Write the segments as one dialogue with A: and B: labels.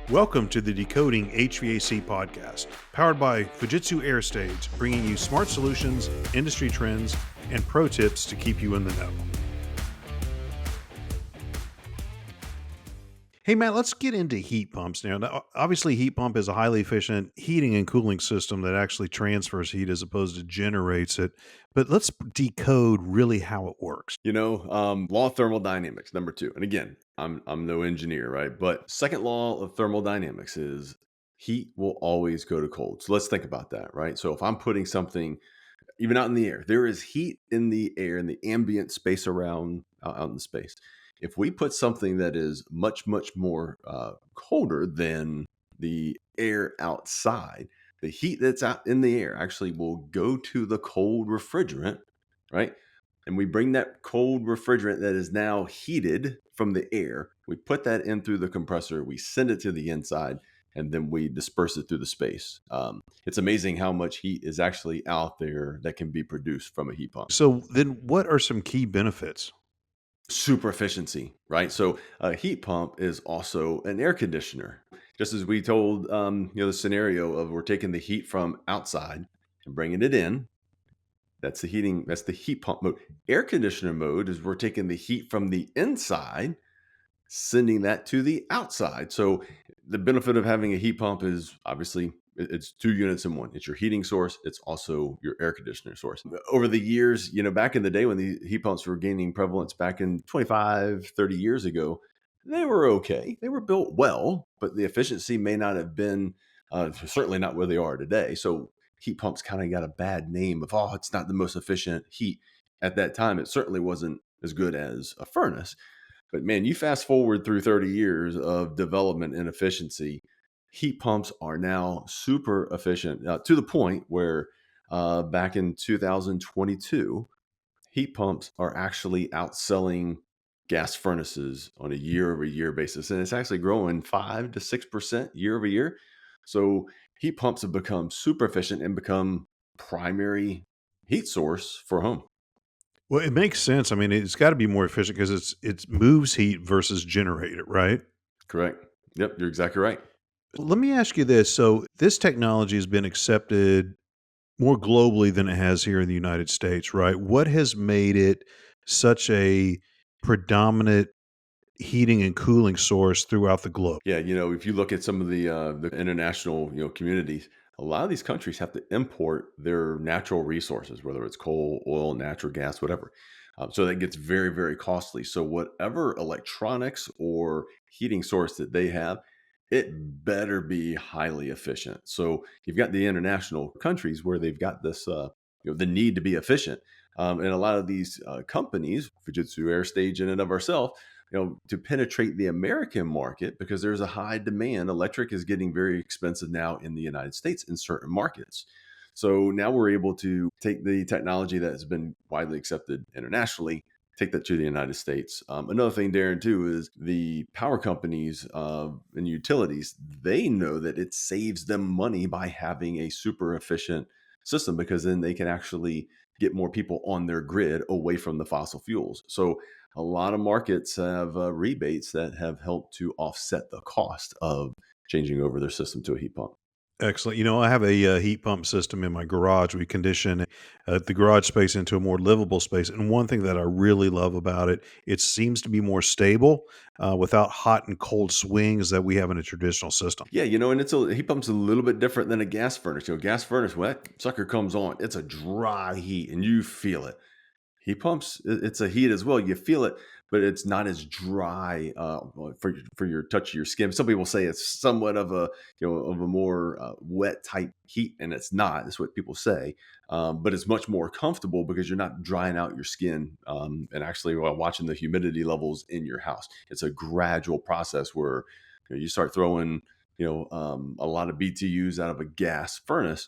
A: Welcome to the Decoding HVAC podcast, powered by Fujitsu Airstage, bringing you smart solutions, industry trends, and pro tips to keep you in the know. Hey, Matt, let's get into heat pumps now. Obviously, heat pump is a highly efficient heating and cooling system that actually transfers heat as opposed to generates it. But let's decode really how it works.
B: Law of thermodynamics, number two. And again, I'm no engineer, right? But second law of thermodynamics is heat will always go to cold. So let's think about that, right? So if I'm putting something even out in the air, there is heat in the air in the ambient space around out in space. If we put something that is much more colder than the air outside, the heat that's out in the air actually will go to the cold refrigerant, right? And we bring that cold refrigerant that is now heated from the air, we put that in through the compressor, we send it to the inside, and then we disperse it through the space. It's amazing how much heat is actually out there that can be produced from a heat pump.
A: So, then what are some key benefits?
B: Super efficiency, right? So a heat pump is also an air conditioner. Just as we told, the scenario of we're taking the heat from outside and bringing it in. That's the heating. That's the heat pump mode. Air conditioner mode is we're taking the heat from the inside, sending that to the outside. So the benefit of having a heat pump is obviously it's two units in one. It's your heating source. It's also your air conditioner source. Over the years, back in the day when the heat pumps were gaining prevalence back in 25, 30 years ago, they were okay. They were built well, but the efficiency may not have been certainly not where they are today. So heat pumps kind of got a bad name of, oh, it's not the most efficient heat. At that time, it certainly wasn't as good as a furnace. But man, you fast forward through 30 years of development and efficiency, heat pumps are now super efficient to the point where back in 2022, heat pumps are actually outselling gas furnaces on a year over year basis. And it's actually growing 5 to 6% year over year. So heat pumps have become super efficient and become primary heat source for home.
A: Well, it makes sense. I mean, it's got to be more efficient because it moves heat versus generate it, right?
B: Correct. Yep, you're exactly right.
A: Let me ask you this. So, this technology has been accepted more globally than it has here in the United States, right? What has made it such a predominant heating and cooling source throughout the globe?
B: Yeah, if you look at some of the international, communities, a lot of these countries have to import their natural resources, whether it's coal, oil, natural gas, whatever. So that gets very, very costly. So whatever electronics or heating source that they have, it better be highly efficient. So you've got the international countries where they've got this, the need to be efficient, and a lot of these companies, Fujitsu Airstage in and of ourselves to penetrate the American market because there's a high demand. Electric is getting very expensive now in the United States in certain markets. So now we're able to take the technology that has been widely accepted internationally, take that to the United States. Another thing, Darren, too, is the power companies and utilities, they know that it saves them money by having a super efficient system because then they can actually get more people on their grid away from the fossil fuels. So a lot of markets have rebates that have helped to offset the cost of changing over their system to a heat pump.
A: Excellent. I have a heat pump system in my garage. We condition the garage space into a more livable space. And one thing that I really love about it, it seems to be more stable without hot and cold swings that we have in a traditional system.
B: Yeah, and a heat pump's a little bit different than a gas furnace. Gas furnace, when that sucker comes on, it's a dry heat and you feel it. Heat pumps, it's a heat as well. You feel it, but it's not as dry for your touch of your skin. Some people say it's somewhat of a more wet type heat, and it's not. That's what people say, but it's much more comfortable because you're not drying out your skin. And actually, while watching the humidity levels in your house, it's a gradual process where you start throwing a lot of BTUs out of a gas furnace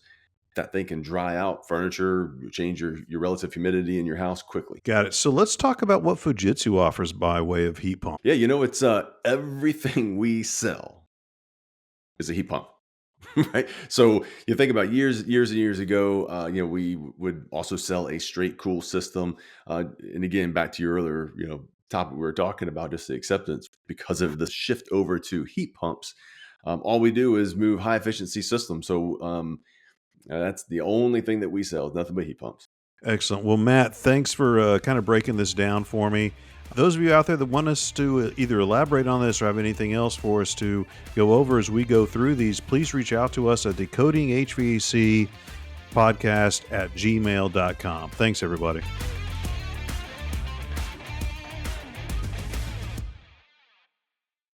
B: that thing can dry out furniture, change your relative humidity in your house quickly.
A: Got it. So let's talk about what Fujitsu offers by way of heat pump.
B: Yeah, it's everything we sell is a heat pump. Right. So you think about years and years ago, we would also sell a straight cool system. And again, back to your earlier, topic we were talking about, just the acceptance because of the shift over to heat pumps. All we do is move high efficiency systems. So that's the only thing that we sell, nothing but heat pumps.
A: Excellent. Well, Matt, thanks for kind of breaking this down for me. Those of you out there that want us to either elaborate on this or have anything else for us to go over as we go through these, please reach out to us at decodinghvac podcast at gmail.com. Thanks, everybody.